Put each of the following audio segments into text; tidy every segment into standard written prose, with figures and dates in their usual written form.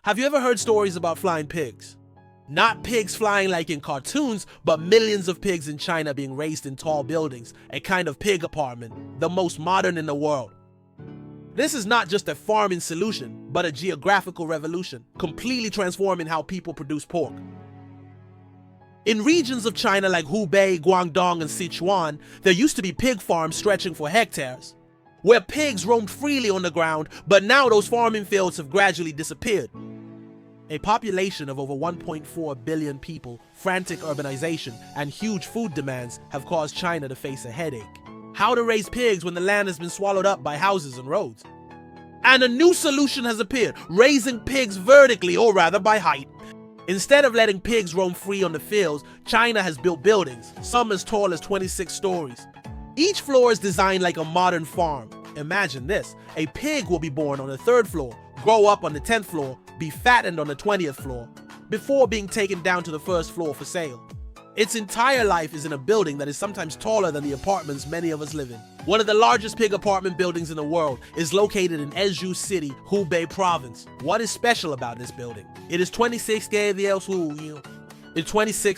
Have you ever heard stories about flying pigs? Not pigs flying like in cartoons, but millions of pigs in China being raised in tall buildings, a kind of pig apartment, the most modern in the world. This is not just a farming solution, but a geographical revolution, completely transforming how people produce pork. In regions of China like Hubei, Guangdong, and Sichuan, there used to be pig farms stretching for hectares, where pigs roamed freely on the ground, but now those farming fields have gradually disappeared. A population of over 1.4 billion people, frantic urbanization, and huge food demands have caused China to face a headache. How to raise pigs when the land has been swallowed up by houses and roads. And a new solution has appeared, raising pigs vertically, or rather by height. Instead of letting pigs roam free on the fields, China has built buildings, some as tall as 26 stories. Each floor is designed like a modern farm. Imagine this, a pig will be born on the 3rd floor, grow up on the 10th floor, be fattened on the 20th floor, before being taken down to the 1st floor for sale. Its entire life is in a building that is sometimes taller than the apartments many of us live in. One of the largest pig apartment buildings in the world is located in Ezhou City, Hubei province. What is special about this building? It is 26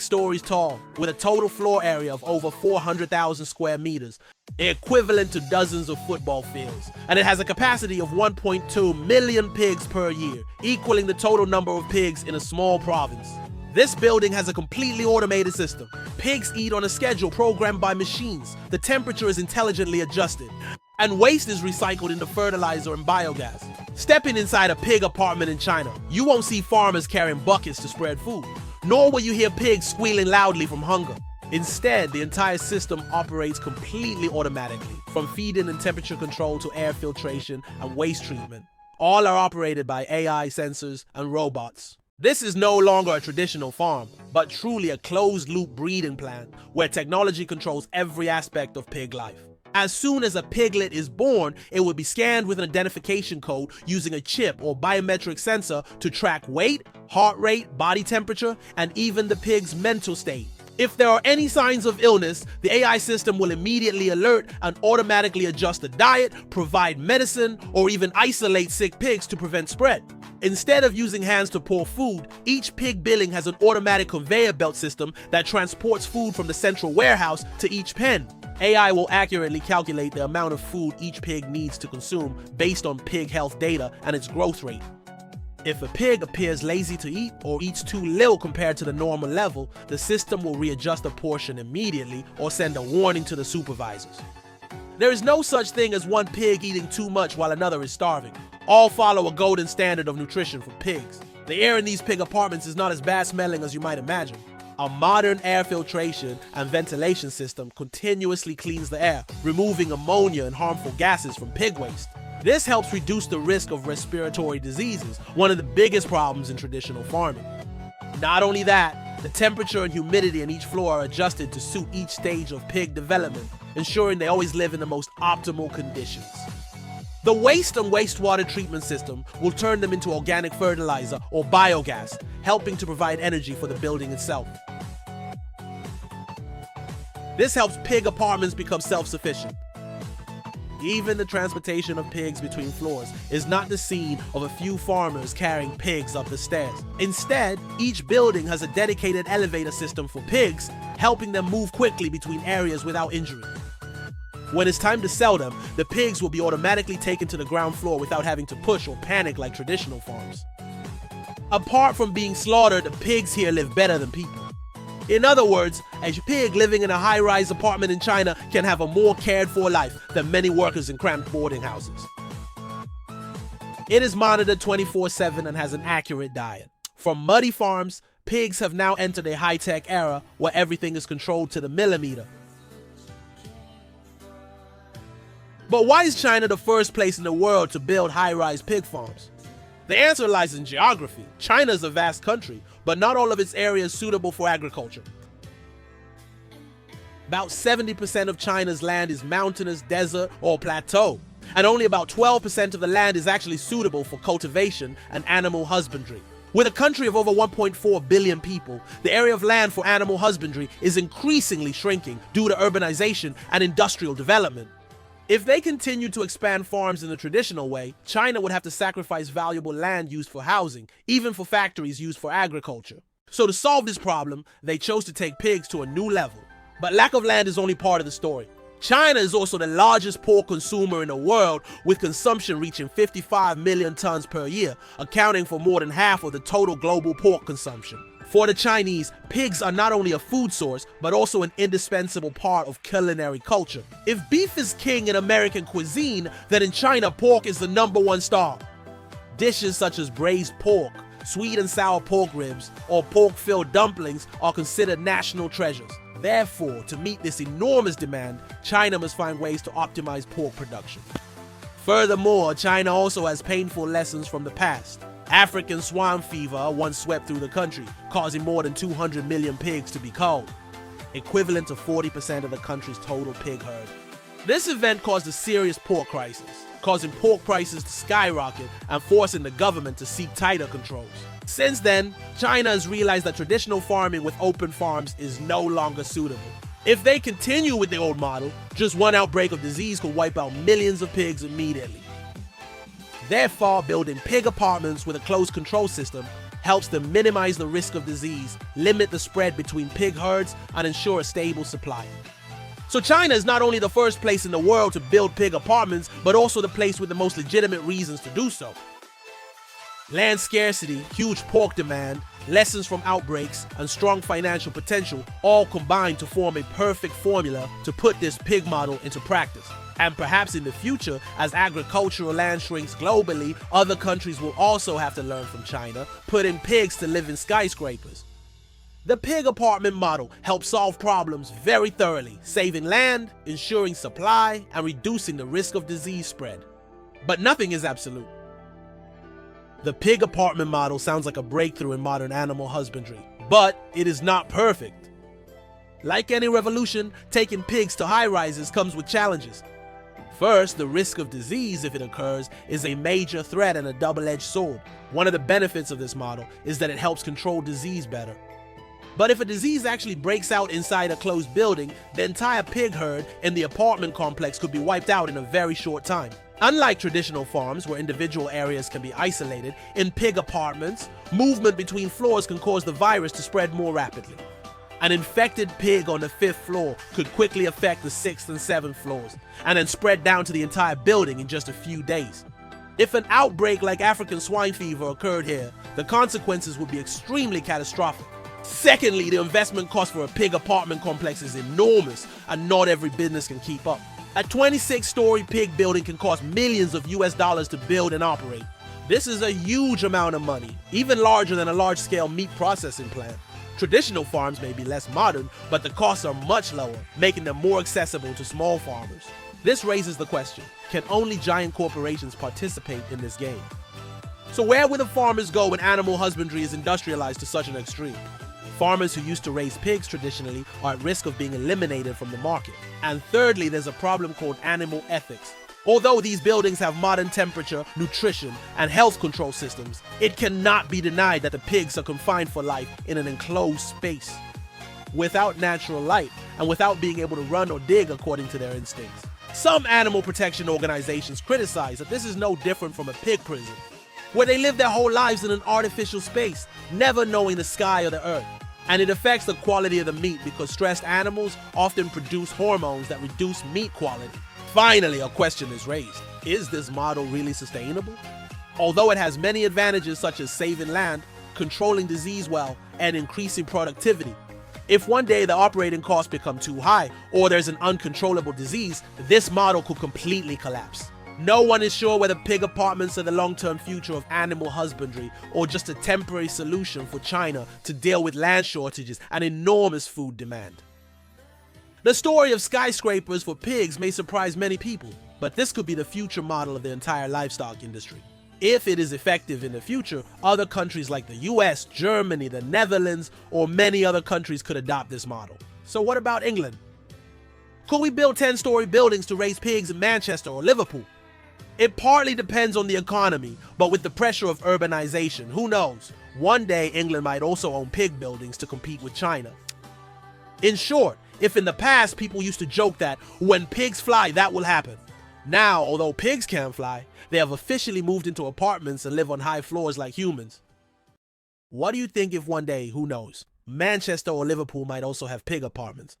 stories tall, with a total floor area of over 400,000 square meters, equivalent to dozens of football fields. And it has a capacity of 1.2 million pigs per year, equaling the total number of pigs in a small province. This building has a completely automated system. Pigs eat on a schedule programmed by machines. The temperature is intelligently adjusted, and waste is recycled into fertilizer and biogas. Stepping inside a pig apartment in China, you won't see farmers carrying buckets to spread food, nor will you hear pigs squealing loudly from hunger. Instead, the entire system operates completely automatically, from feeding and temperature control to air filtration and waste treatment. All are operated by AI sensors and robots. This is no longer a traditional farm, but truly a closed-loop breeding plant where technology controls every aspect of pig life. As soon as a piglet is born, it will be scanned with an identification code using a chip or biometric sensor to track weight, heart rate, body temperature, and even the pig's mental state. If there are any signs of illness, the AI system will immediately alert and automatically adjust the diet, provide medicine, or even isolate sick pigs to prevent spread. Instead of using hands to pour food, each pig billing has an automatic conveyor belt system that transports food from the central warehouse to each pen. AI will accurately calculate the amount of food each pig needs to consume based on pig health data and its growth rate. If a pig appears lazy to eat or eats too little compared to the normal level, the system will readjust the portion immediately or send a warning to the supervisors. There is no such thing as one pig eating too much while another is starving. All follow a golden standard of nutrition for pigs. The air in these pig apartments is not as bad smelling as you might imagine. A modern air filtration and ventilation system continuously cleans the air, removing ammonia and harmful gases from pig waste. This helps reduce the risk of respiratory diseases, one of the biggest problems in traditional farming. Not only that, the temperature and humidity in each floor are adjusted to suit each stage of pig development, ensuring they always live in the most optimal conditions. The waste and wastewater treatment system will turn them into organic fertilizer or biogas, helping to provide energy for the building itself. This helps pig apartments become self-sufficient. Even the transportation of pigs between floors is not the scene of a few farmers carrying pigs up the stairs. Instead, each building has a dedicated elevator system for pigs, helping them move quickly between areas without injury. When it's time to sell them, the pigs will be automatically taken to the ground floor without having to push or panic like traditional farms. Apart from being slaughtered, the pigs here live better than people. In other words, a pig living in a high-rise apartment in China can have a more cared-for life than many workers in cramped boarding houses. It is monitored 24/7 and has an accurate diet. From muddy farms, pigs have now entered a high-tech era where everything is controlled to the millimeter. But why is China the first place in the world to build high-rise pig farms? The answer lies in geography. China is a vast country, but not all of its area is suitable for agriculture. About 70% of China's land is mountainous, desert, or plateau, and only about 12% of the land is actually suitable for cultivation and animal husbandry. With a country of over 1.4 billion people, the area of land for animal husbandry is increasingly shrinking due to urbanization and industrial development. If they continue to expand farms in the traditional way, China would have to sacrifice valuable land used for housing, even for factories used for agriculture. So to solve this problem, they chose to take pigs to a new level. But lack of land is only part of the story. China is also the largest pork consumer in the world, with consumption reaching 55 million tons per year, accounting for more than half of the total global pork consumption. For the Chinese, pigs are not only a food source, but also an indispensable part of culinary culture. If beef is king in American cuisine, then in China, pork is the #1 star. Dishes such as braised pork, sweet and sour pork ribs, or pork-filled dumplings are considered national treasures. Therefore, to meet this enormous demand, China must find ways to optimize pork production. Furthermore, China also has painful lessons from the past. African swine fever once swept through the country, causing more than 200 million pigs to be culled, equivalent to 40% of the country's total pig herd. This event caused a serious pork crisis, causing pork prices to skyrocket and forcing the government to seek tighter controls. Since then, China has realized that traditional farming with open farms is no longer suitable. If they continue with the old model, just one outbreak of disease could wipe out millions of pigs immediately. Therefore, building pig apartments with a closed control system helps them minimize the risk of disease, limit the spread between pig herds, and ensure a stable supply. So China is not only the first place in the world to build pig apartments, but also the place with the most legitimate reasons to do so. Land scarcity, huge pork demand, lessons from outbreaks, and strong financial potential all combine to form a perfect formula to put this pig model into practice. And perhaps in the future, as agricultural land shrinks globally, other countries will also have to learn from China, putting pigs to live in skyscrapers. The pig apartment model helps solve problems very thoroughly, saving land, ensuring supply, and reducing the risk of disease spread. But nothing is absolute. The pig apartment model sounds like a breakthrough in modern animal husbandry, but it is not perfect. Like any revolution, taking pigs to high-rises comes with challenges. First, the risk of disease, if it occurs, is a major threat and a double-edged sword. One of the benefits of this model is that it helps control disease better. But if a disease actually breaks out inside a closed building, the entire pig herd in the apartment complex could be wiped out in a very short time. Unlike traditional farms where individual areas can be isolated, in pig apartments, movement between floors can cause the virus to spread more rapidly. An infected pig on the 5th floor could quickly affect the 6th and 7th floors, and then spread down to the entire building in just a few days. If an outbreak like African swine fever occurred here, the consequences would be extremely catastrophic. Secondly, the investment cost for a pig apartment complex is enormous, and not every business can keep up. A 26-story pig building can cost millions of US dollars to build and operate. This is a huge amount of money, even larger than a large-scale meat processing plant. Traditional farms may be less modern, but the costs are much lower, making them more accessible to small farmers. This raises the question, can only giant corporations participate in this game? So where will the farmers go when animal husbandry is industrialized to such an extreme? Farmers who used to raise pigs traditionally are at risk of being eliminated from the market. And thirdly, there's a problem called animal ethics. Although these buildings have modern temperature, nutrition, and health control systems, it cannot be denied that the pigs are confined for life in an enclosed space, without natural light, and without being able to run or dig according to their instincts. Some animal protection organizations criticize that this is no different from a pig prison, where they live their whole lives in an artificial space, never knowing the sky or the earth. And it affects the quality of the meat because stressed animals often produce hormones that reduce meat quality. Finally, a question is raised. Is this model really sustainable? Although it has many advantages such as saving land, controlling disease well, and increasing productivity, if one day the operating costs become too high or there's an uncontrollable disease, this model could completely collapse. No one is sure whether pig apartments are the long-term future of animal husbandry or just a temporary solution for China to deal with land shortages and enormous food demand. The story of skyscrapers for pigs may surprise many people, but this could be the future model of the entire livestock industry. If it is effective in the future, other countries like the US, Germany, the Netherlands, or many other countries could adopt this model. So what about England? Could we build 10-story buildings to raise pigs in Manchester or Liverpool? It partly depends on the economy, but with the pressure of urbanization, who knows? One day England might also own pig buildings to compete with China. In short, if in the past people used to joke that when pigs fly, that will happen, Now, although pigs can't fly, they have officially moved into apartments and live on high floors like humans. What do you think if one day, who knows, Manchester or Liverpool might also have pig apartments?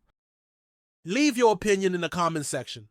Leave your opinion in the comments section.